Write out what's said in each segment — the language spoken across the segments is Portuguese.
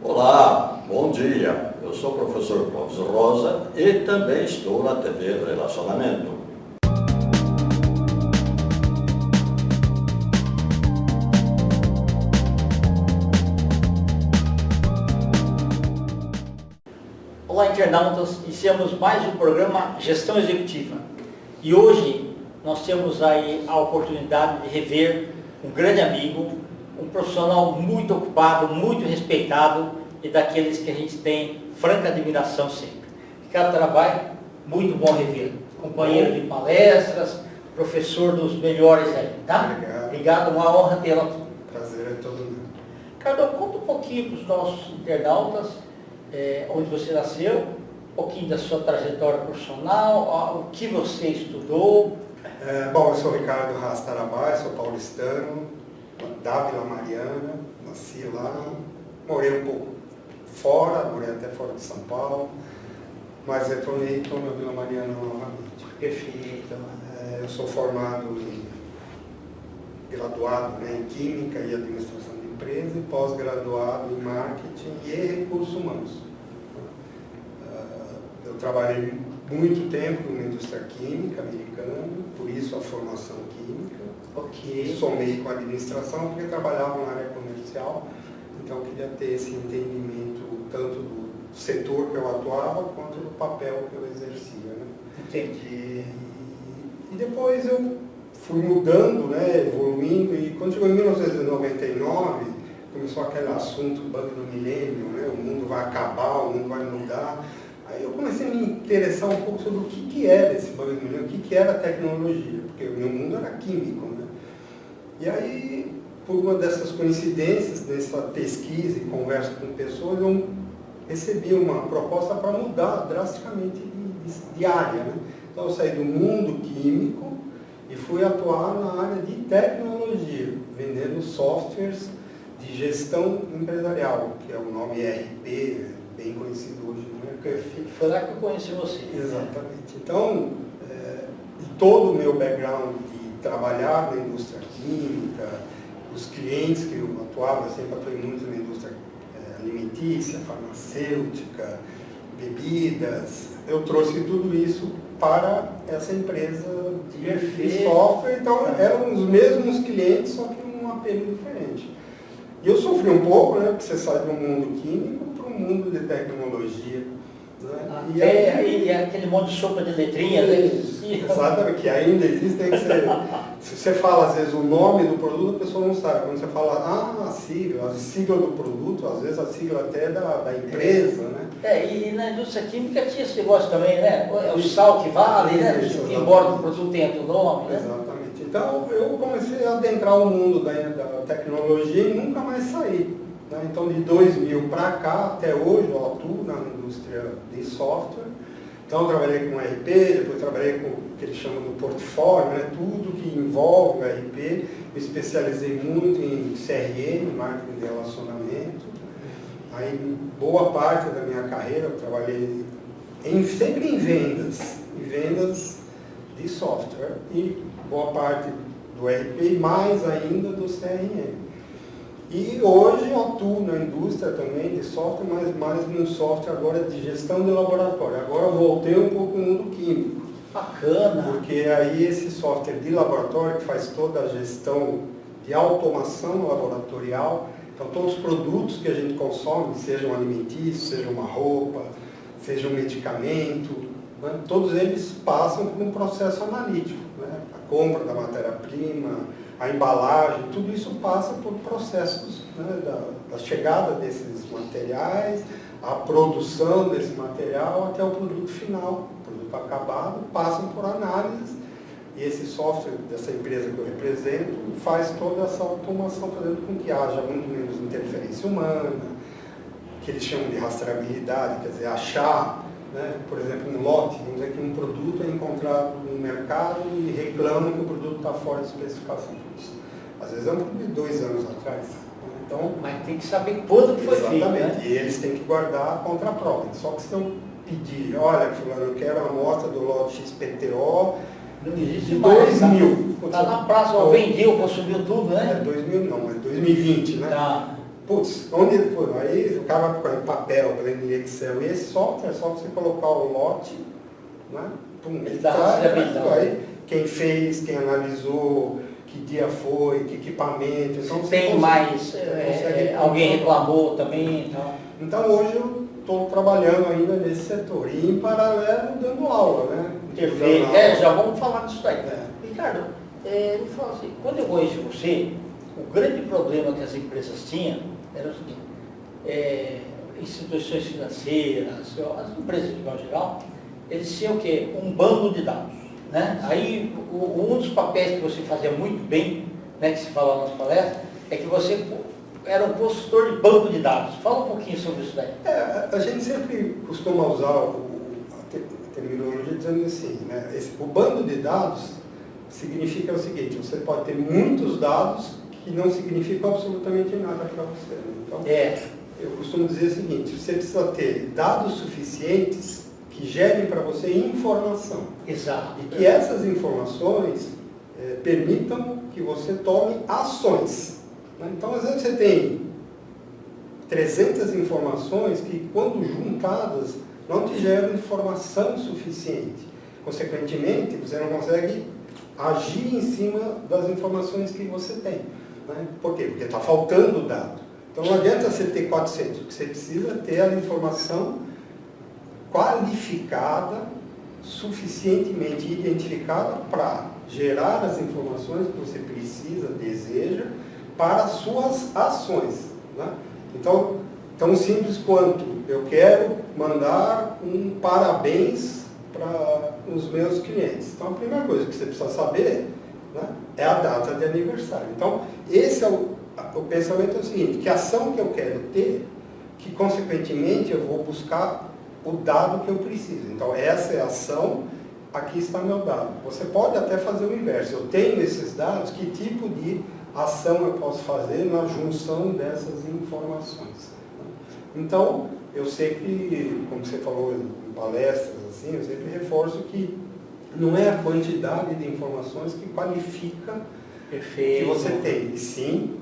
Olá, bom dia. Eu sou o professor Clóvis Rosa e também estou na TV Relacionamento. Olá, internautas. Iniciamos mais um programa Gestão Executiva. E hoje nós temos aí a oportunidade de rever um grande amigo, um profissional muito ocupado, muito respeitado e daqueles que a gente tem franca admiração sempre. Ricardo Tarabai, muito bom rever. Companheiro de palestras, professor dos melhores aí, tá? Obrigado. Obrigado, uma honra tê-lo. Prazer é todo mundo. Ricardo, conta um pouquinho para os nossos internautas onde você nasceu, um pouquinho da sua trajetória profissional, o que você estudou. Bom, eu sou Ricardo Tarabai, sou paulistano, da Vila Mariana, nasci lá, morei um pouco fora, morei até fora de São Paulo, mas retornei e estou na Vila Mariana novamente. Perfeito. Eu sou formado graduado em Química e Administração de Empresa e pós-graduado em Marketing e Recursos Humanos. Eu trabalhei muito tempo na indústria química americana, por isso a formação química. Ok. Somei com a administração porque trabalhava na área comercial, então eu queria ter esse entendimento tanto do setor que eu atuava quanto do papel que eu exercia. Né? Entendi. E depois eu fui mudando, né, evoluindo, e quando chegou em 1999, começou aquele assunto bug do milênio, né, o mundo vai acabar, o mundo vai mudar. Aí eu comecei a me interessar um pouco sobre o que era esse bug do milênio, o que era a tecnologia, porque o meu mundo era químico. Né? E aí, por uma dessas coincidências, nessa pesquisa e conversa com pessoas, eu recebi uma proposta para mudar drasticamente de área. Né? Então eu saí do mundo químico e fui atuar na área de tecnologia, vendendo softwares de gestão empresarial, que é o nome ERP, bem conhecido hoje no mercado. Foi lá que eu conheci você. Exatamente. Então, de todo o meu background de trabalhar na indústria química, os clientes que eu atuava, eu sempre atuei muito na indústria alimentícia, farmacêutica, bebidas, eu trouxe tudo isso para essa empresa de software, então eram os mesmos clientes, só que num apelo diferente. E eu sofri um pouco, né, porque você sai do mundo químico para o mundo de tecnologia. Né? E aquele monte de sopa de letrinhas. Exatamente, que ainda existe, tem que ser. Se você fala, às vezes, o nome do produto, a pessoa não sabe. Quando você fala, a sigla do produto, às vezes a sigla até da empresa, né? E na indústria química tinha esse negócio também, né? O sal que vale, né? Embora o produto tenha outro nome, né? Exatamente. Então, eu comecei a adentrar o mundo da tecnologia e nunca mais saí. Né? Então, de 2000 para cá, até hoje, eu atuo na indústria de software. Então, eu trabalhei com RP, depois trabalhei com o que eles chamam do portfólio, né? Tudo que envolve o RP. Me especializei muito em CRM, marketing de relacionamento. Aí, boa parte da minha carreira, eu trabalhei sempre em vendas de software. E boa parte do RP e mais ainda do CRM. E hoje eu atuo na indústria também de software, mas mais num software agora de gestão de laboratório. Agora eu voltei um pouco no mundo químico. Bacana! Porque aí esse software de laboratório que faz toda a gestão de automação laboratorial, então todos os produtos que a gente consome, sejam alimentícios, seja uma roupa, seja um medicamento, né, todos eles passam por um processo analítico. Né? A compra da matéria-prima, a embalagem, tudo isso passa por processos, né, da chegada desses materiais, a produção desse material até o produto final, o produto acabado, passam por análises e esse software dessa empresa que eu represento faz toda essa automação, fazendo com que haja muito menos interferência humana, que eles chamam de rastreabilidade, quer dizer, achar, né, por exemplo, um lote, vamos dizer que um produto é encontrado no mercado e reclamam que o produto está fora de especificação. Às vezes é um produto de 2 anos atrás. Então, mas tem que saber quando que foi feito. Exatamente, Né? E eles têm que guardar a contraprova. Só que se não pedir, olha, fulano, eu quero a amostra do lote XPTO Não existe de mais. 2000. Está na praça, vendeu, consumiu tudo, né? 2000 não, é 2020, né? Tá. Putz, aí o cara vai procurar em papel, em Excel, e esse software é só você colocar o lote, né? Pum, Ele dá aí quem fez, quem analisou, que dia foi, que equipamento. Então, se tem mais, alguém reclamou também. Então hoje eu estou trabalhando ainda nesse setor e em paralelo dando aula, né? Perfeito. Já vamos falar disso daí. Ricardo, me fala assim, quando eu conheci você, o grande problema que as empresas tinham era o seguinte, instituições financeiras, as empresas de modo geral, eles tinham o quê? Um banco de dados. Né? Aí, um dos papéis que você fazia muito bem, né, que se fala nas palestras, é que você era um consultor de banco de dados. Fala um pouquinho sobre isso daí. A gente sempre costuma usar a terminologia dizendo assim, né? O banco de dados significa o seguinte, você pode ter muitos dados que não significam absolutamente nada para você. Então, eu costumo dizer o seguinte, você precisa ter dados suficientes que gerem para você informação. Exato. E que essas informações permitam que você tome ações. Né? Então, às vezes você tem 300 informações que, quando juntadas, não te geram informação suficiente. Consequentemente, você não consegue agir em cima das informações que você tem. Né? Por quê? Porque está faltando dado. Então, não adianta você ter 400, porque você precisa ter a informação qualificada, suficientemente identificada para gerar as informações que você precisa, deseja, para as suas ações. Né? Então, tão simples quanto eu quero mandar um parabéns para os meus clientes. Então, a primeira coisa que você precisa saber, né, é a data de aniversário. Então, esse é o pensamento é o seguinte, que ação que eu quero ter, que consequentemente eu vou buscar o dado que eu preciso. Então, essa é a ação, aqui está meu dado. Você pode até fazer o inverso. Eu tenho esses dados, que tipo de ação eu posso fazer na junção dessas informações? Então, eu sempre, como você falou em palestras, assim, eu sempre reforço que não é a quantidade de informações que qualifica que você tem, e sim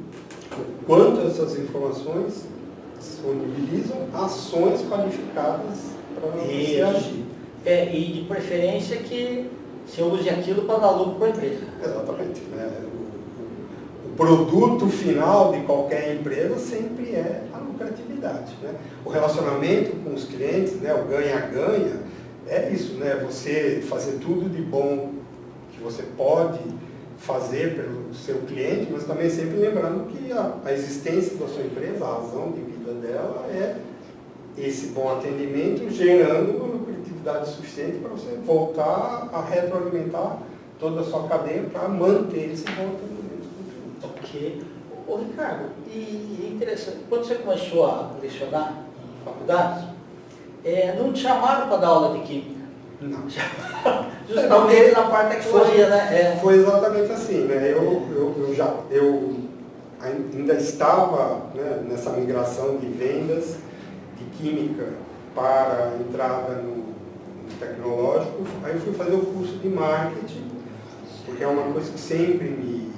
o quanto essas informações disponibilizam ações qualificadas para você agir. E de preferência que você use aquilo para dar lucro para a empresa. Exatamente. Né? O produto final de qualquer empresa sempre é a lucratividade. Né? O relacionamento com os clientes, né? O ganha-ganha, é isso, né? Você fazer tudo de bom que você pode fazer pelo seu cliente, mas também sempre lembrando que a existência da sua empresa, a razão de vida dela é esse bom atendimento gerando uma lucratividade suficiente para você voltar a retroalimentar toda a sua cadeia para manter esse bom atendimento. Ok. Ô Ricardo, e interessante, quando você começou a lecionar em faculdades, não te chamaram para dar aula de química? Não. Justamente na parte da tecnologia, né? Foi exatamente assim, né? Eu ainda estava, né, nessa migração de vendas de química para a entrada no tecnológico. Aí eu fui fazer o curso de marketing, porque é uma coisa que sempre me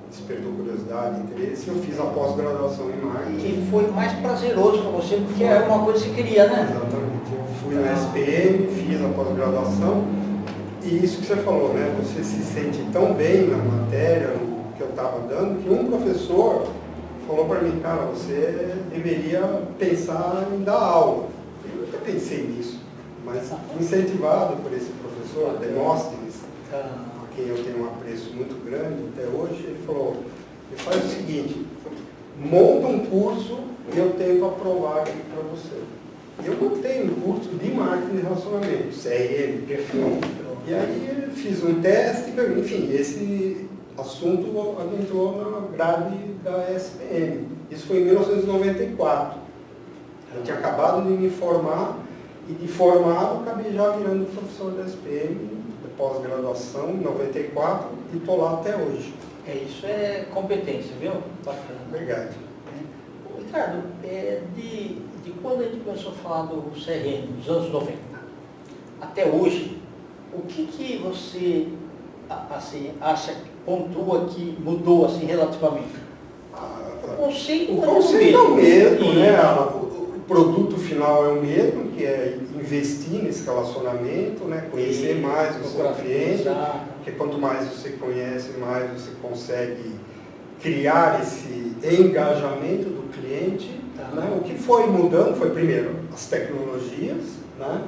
despertou curiosidade, interesse. Eu fiz a pós-graduação em marketing. E foi mais prazeroso para você, porque era uma coisa que você queria, né? Exatamente. Eu fui na SPM, fiz a pós-graduação, e isso que você falou, né? Você se sente tão bem na matéria, no que eu estava dando, que um professor falou para mim, cara, você deveria pensar em dar aula. Eu nunca pensei nisso, mas incentivado por esse professor, Demóstenes, a quem eu tenho um apreço muito grande até hoje, ele falou, faz o seguinte, monta um curso e eu tento aprovar aqui para você. Eu montei um curso de marketing de relacionamento, CRM, e aí fiz um teste, enfim, esse assunto entrou na grade da SPM. Isso foi em 1994. Eu tinha acabado de me formar e de formado acabei já virando professor da SPM, de pós-graduação, em 94, e estou lá até hoje. Isso é competência, viu? Bacana. Obrigado. Ricardo, de quando a gente começou a falar do CRM, nos anos 90, até hoje, o que você assim, acha que pontua que mudou assim, relativamente? conceito, O conceito é o mesmo, né? Isso. O produto final é o mesmo, que é investir nesse relacionamento, né? Conhecer mais o seu cliente, porque quanto mais você conhece, mais você consegue criar esse engajamento do cliente. Né? O que foi mudando foi, primeiro, as tecnologias. Né?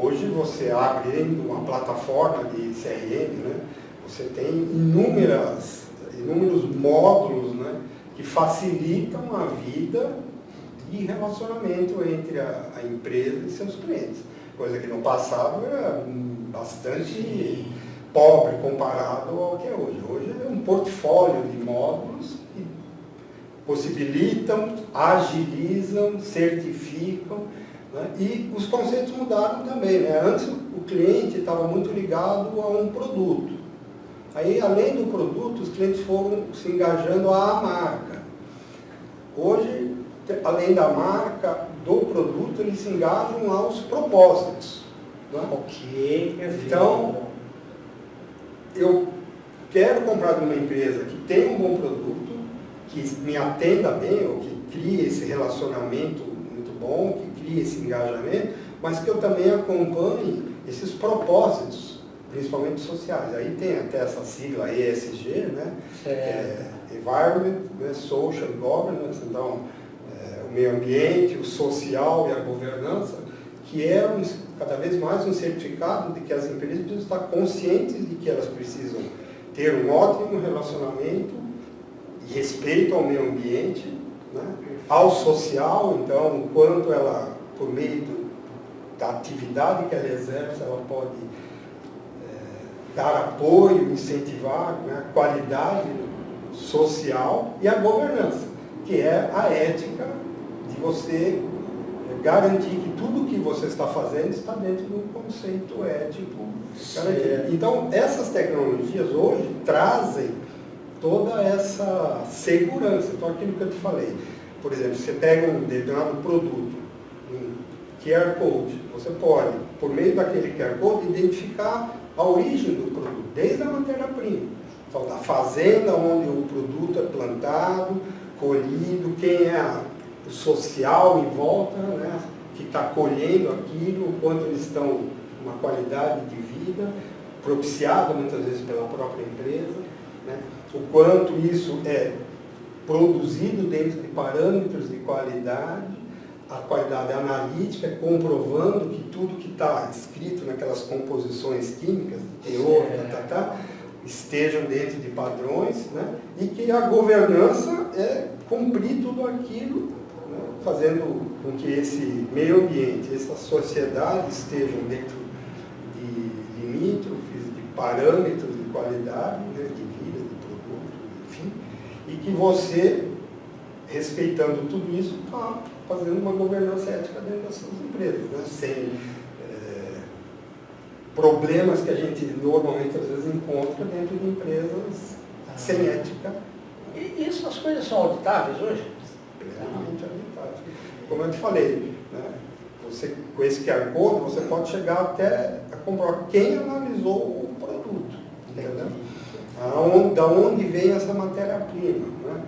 Hoje você abre uma plataforma de CRM, né? Você tem inúmeros módulos, né? Que facilitam a vida de relacionamento entre a empresa e seus clientes. Coisa que no passado era bastante pobre comparado ao que é hoje. Hoje é um portfólio de módulos que possibilitam, agilizam, certificam, né? E os conceitos mudaram também. Né? Antes o cliente estava muito ligado a um produto. Aí, além do produto, os clientes foram se engajando à marca. Hoje, além da marca, do produto, eles se engajam aos propósitos. Né? Ok, então, eu quero comprar de uma empresa que tem um bom produto, que me atenda bem, ou que crie esse relacionamento muito bom, que crie esse engajamento, mas que eu também acompanhe esses propósitos, principalmente sociais. Aí tem até essa sigla ESG, né? Environment, né? Social Governance, então o meio ambiente, o social e a governança, que é cada vez mais um certificado de que as empresas precisam estar conscientes de que elas precisam ter um ótimo relacionamento e respeito ao meio ambiente, né? Ao social, então, o quanto ela, por meio da atividade que ela exerce, ela pode dar apoio, incentivar, né, a qualidade social, e a governança, que é a ética de você garantir que tudo que você está fazendo está dentro de um conceito ético garantido. Então, essas tecnologias hoje trazem toda essa segurança. Então, aquilo que eu te falei, por exemplo, você pega um determinado produto, um QR Code, você pode, por meio daquele QR Code, identificar a origem do produto, desde a matéria-prima. Então, da fazenda onde o produto é plantado, colhido, quem é o social em volta, né, que está colhendo aquilo, o quanto eles estão com uma qualidade de vida, propiciada muitas vezes pela própria empresa, né, o quanto isso é produzido dentro de parâmetros de qualidade, a qualidade analítica, comprovando que tudo que está escrito naquelas composições químicas, teor, estejam dentro de padrões, né? E que a governança é cumprir tudo aquilo, né? Fazendo com que esse meio ambiente, essa sociedade estejam dentro de limítrofes, de parâmetros de qualidade, né? De vida, de produto, enfim, e que você, respeitando tudo isso, está fazendo uma governança ética dentro das suas empresas, né? Sem problemas que a gente normalmente às vezes encontra dentro de empresas sem ética. E isso, as coisas são auditáveis hoje? Plenamente auditáveis. Como eu te falei, né? Você, com esse QR Code, você pode chegar até a comprovar quem analisou o produto. Entendeu? Da onde vem essa matéria-prima. Né?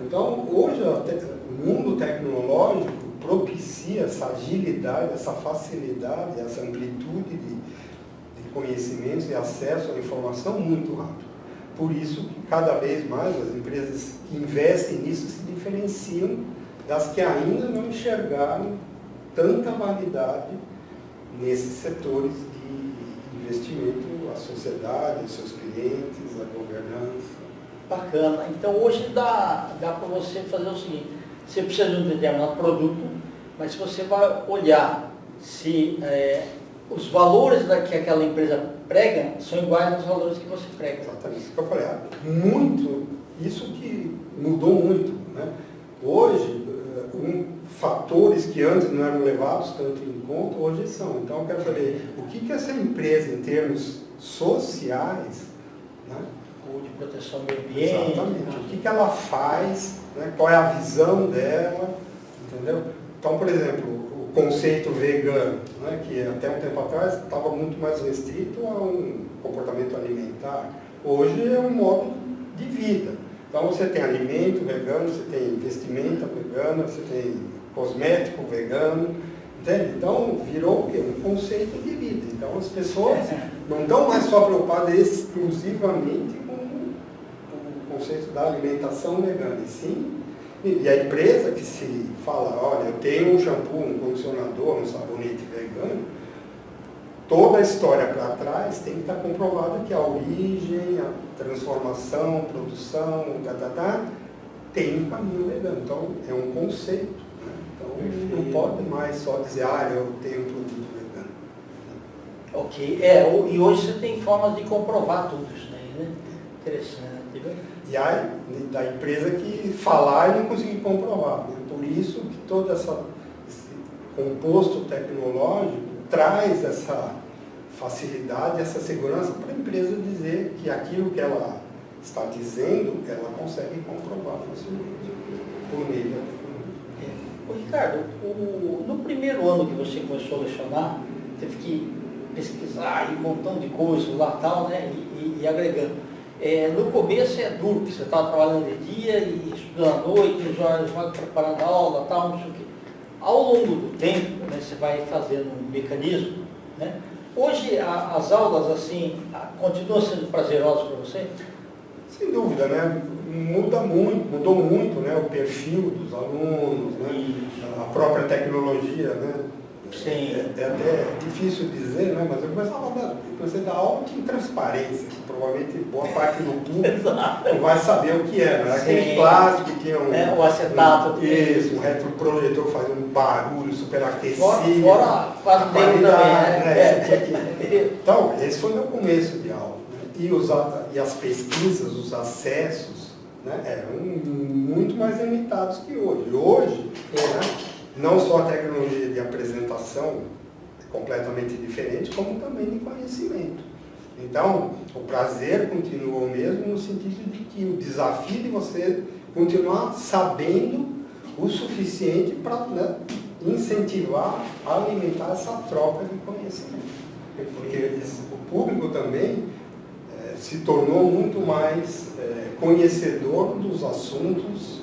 Então, hoje, o mundo tecnológico propicia essa agilidade, essa facilidade, essa amplitude de conhecimentos e acesso à informação muito rápido. Por isso que cada vez mais as empresas que investem nisso se diferenciam das que ainda não enxergaram tanta validade nesses setores de investimento, a sociedade, os seus clientes, a governança. Bacana. Então hoje dá para você fazer o seguinte, você precisa de um determinado produto, mas você vai olhar se os valores que aquela empresa prega são iguais aos valores que você prega. Exatamente. Isso que eu falei, isso que mudou muito. Né? Hoje, fatores que antes não eram levados tanto em conta, hoje são. Então eu quero saber o que essa empresa, em termos sociais, né? Ou de proteção ao meio ambiente. Exatamente. O que ela faz, né? Qual é a visão dela, entendeu? Então, por exemplo, o conceito vegano, né? Que até um tempo atrás estava muito mais restrito a um comportamento alimentar. Hoje é um modo de vida. Então você tem alimento vegano, você tem vestimenta vegana, você tem cosmético vegano, entende? Então virou o quê? Um conceito de vida. Então as pessoas não estão mais só preocupadas exclusivamente com o conceito da alimentação vegana, e sim. E a empresa que se fala, olha, eu tenho um shampoo, um condicionador, um sabonete vegano, toda a história para trás tem que estar comprovada que a origem, a transformação, produção, tem um caminho vegano. Então, é um conceito. Né? Então, não pode mais só dizer, eu tenho um produto vegano. Ok. E hoje você tem formas de comprovar tudo isso daí, né? Interessante. Viu? E aí, da empresa que falar e não conseguir comprovar. Né? Por isso que todo esse composto tecnológico traz essa facilidade, essa segurança para a empresa dizer que aquilo que ela está dizendo, ela consegue comprovar facilmente por meio da tecnologia. Ô, Ricardo, no primeiro ano que você começou a lecionar, teve que pesquisar e um montão de coisas lá tal, né, e agregando. No começo é duro, porque você estava trabalhando de dia e estudando à noite, os horários vai preparando a aula, tal, não sei o quê. Ao longo do tempo, né, você vai fazendo um mecanismo, né? Hoje as aulas assim continuam sendo prazerosas para você? Sem dúvida, né? Mudou muito, né? O perfil dos alunos, né? A própria tecnologia, né? Sim. É até difícil dizer, né? Mas eu comecei a dar aula em transparência, que provavelmente boa parte do público não vai saber o que é, né? Aquele plástico que tinha o acetato. Isso, um retroprojetor fazendo um barulho super aquecido. Fora quase dentro também, né? Então, esse foi o meu começo de aula. Né? E as pesquisas, os acessos, né? Eram muito mais limitados que hoje. Hoje, né? Não só a tecnologia de apresentação é completamente diferente, como também de conhecimento. Então, o prazer continua o mesmo no sentido de que o desafio de você continuar sabendo o suficiente para, né, incentivar, alimentar essa troca de conhecimento. Porque o público também se tornou muito mais conhecedor dos assuntos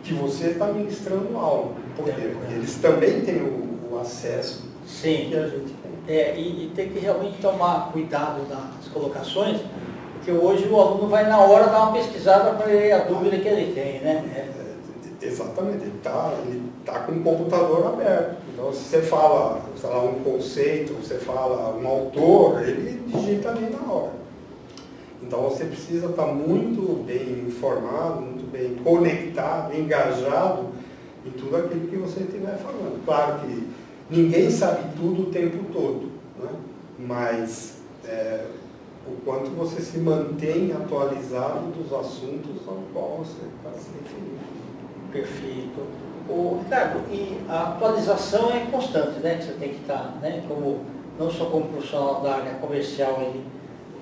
que você está ministrando aula. Por quê? Porque eles também têm o acesso Sim. que a gente tem. E tem que realmente tomar cuidado nas colocações, porque hoje o aluno vai na hora dar uma pesquisada para ver a dúvida que ele tem, né? Exatamente, ele tá com o computador aberto. Então, se você fala, sei lá, um conceito, você fala um autor, ele digita ali na hora. Então, você precisa estar muito bem informado, muito bem conectado, engajado em tudo aquilo que você estiver falando. Claro que ninguém sabe tudo o tempo todo, né? Mas o quanto você se mantém atualizado dos assuntos ao qual você está se referindo. Perfeito. Ricardo, e a atualização é constante, né? Que você tem que estar, né? Não só como profissional da área comercial,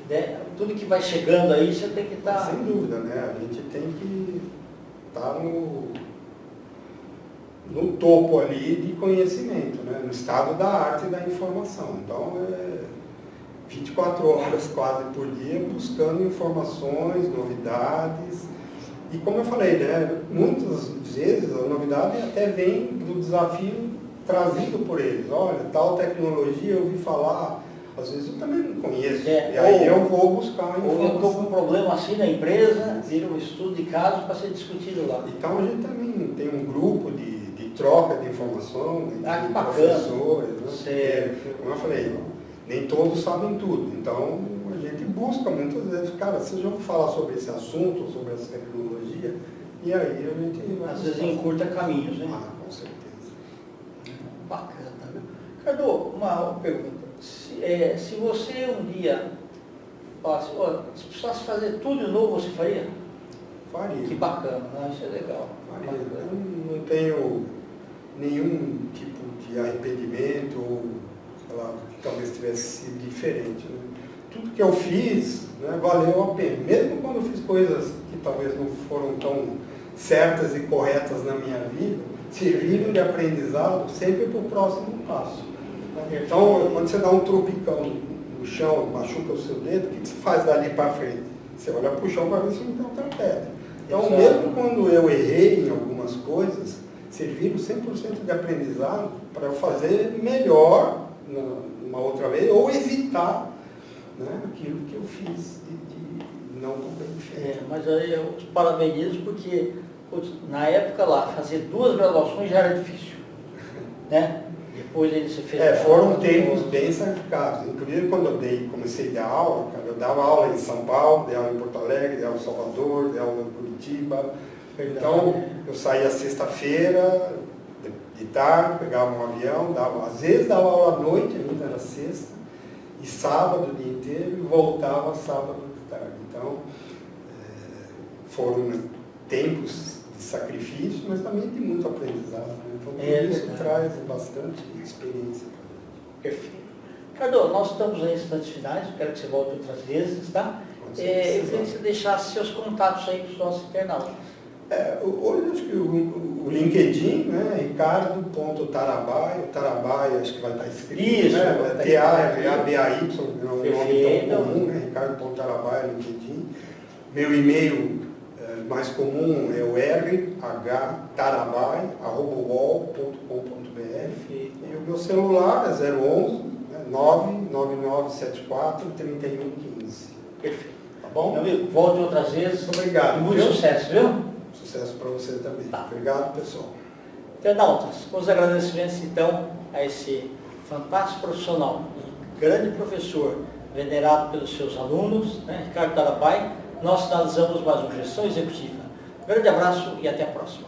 né? Tudo que vai chegando aí, você tem que estar... Sem dúvida, né? A gente tem que estar no topo ali de conhecimento, né? No estado da arte e da informação. Então, 24 horas quase por dia buscando informações, novidades. E como eu falei, né? Muitas vezes a novidade até vem do desafio trazido por eles. Olha, tal tecnologia eu ouvi falar, às vezes eu também não conheço. E aí eu vou buscar informação. Ou eu estou com um problema assim na empresa, vira um estudo de caso para ser discutido lá. Então a gente também tem um grupo de troca de informação, que de bacana. professores, né? Certo. Como eu falei, nem todos sabem tudo. Então a gente busca muitas vezes, cara, vocês já ouviram falar sobre esse assunto, sobre essa tecnologia? E aí a gente vai... Às vezes encurta caminhos, né? Com certeza. Bacana, viu? Ricardo, uma pergunta. Se você um dia falasse, se precisasse fazer tudo de novo, você faria? Faria. Que bacana, né? Isso é legal. Faria. Eu não tenho nenhum tipo de arrependimento ou, sei lá, que talvez tivesse sido diferente. Né? Tudo que eu fiz, né, valeu a pena. Mesmo quando eu fiz coisas que talvez não foram tão certas e corretas na minha vida, serviram de aprendizado sempre para o próximo passo. Então, quando você dá um tropicão no chão, machuca o seu dedo, o que você faz dali para frente? Você olha para o chão para ver se não tem outra pedra. Então, Exato. mesmo quando eu errei em algumas coisas, serviram 100% de aprendizado para eu fazer melhor uma outra vez, ou evitar, né, aquilo que eu fiz de não bem feito. Mas aí eu te parabenizo porque putz, na época lá, fazer 2 graduações já era difícil. Né? Depois ele se fez. Foram tempos bem sacrificados. Inclusive quando eu comecei a dar aula, cara, eu dava aula em São Paulo, dei aula em Porto Alegre, dei aula em Salvador, dei aula em Curitiba. Então eu saía sexta-feira, de tarde, pegava um avião, às vezes dava aula à noite, ainda era sexta, e sábado o dia inteiro, e voltava sábado de tarde. Então foram tempos de sacrifício, mas também de muito aprendizado. Né? Então tudo isso traz bastante experiência para a gente. Perfeito. Ricardo, nós estamos em instantes finais, eu quero que você volte outras vezes, tá? Eu queria que você deixasse seus contatos aí para os nossos internautas. Hoje acho que o LinkedIn, né, ricardo.tarabai, Tarabai acho que vai estar escrito, isso, né? T-A-R-A-B-A-Y, é um nome tão comum, né? Ricardo.tarabai, LinkedIn. Meu e-mail mais comum é o rhtarabai@uol.com.br e o meu celular é 011 99974 3115. Perfeito. Tá bom? Meu amigo, volte outras vezes. Obrigado. Muito sucesso, viu? Sucesso para você também. Tá. Obrigado, pessoal. Internautas, os agradecimentos então a esse fantástico profissional e grande professor, venerado pelos seus alunos, né, Ricardo Tarabai, nós finalizamos mais uma Gestão Executiva. Um grande abraço e até a próxima.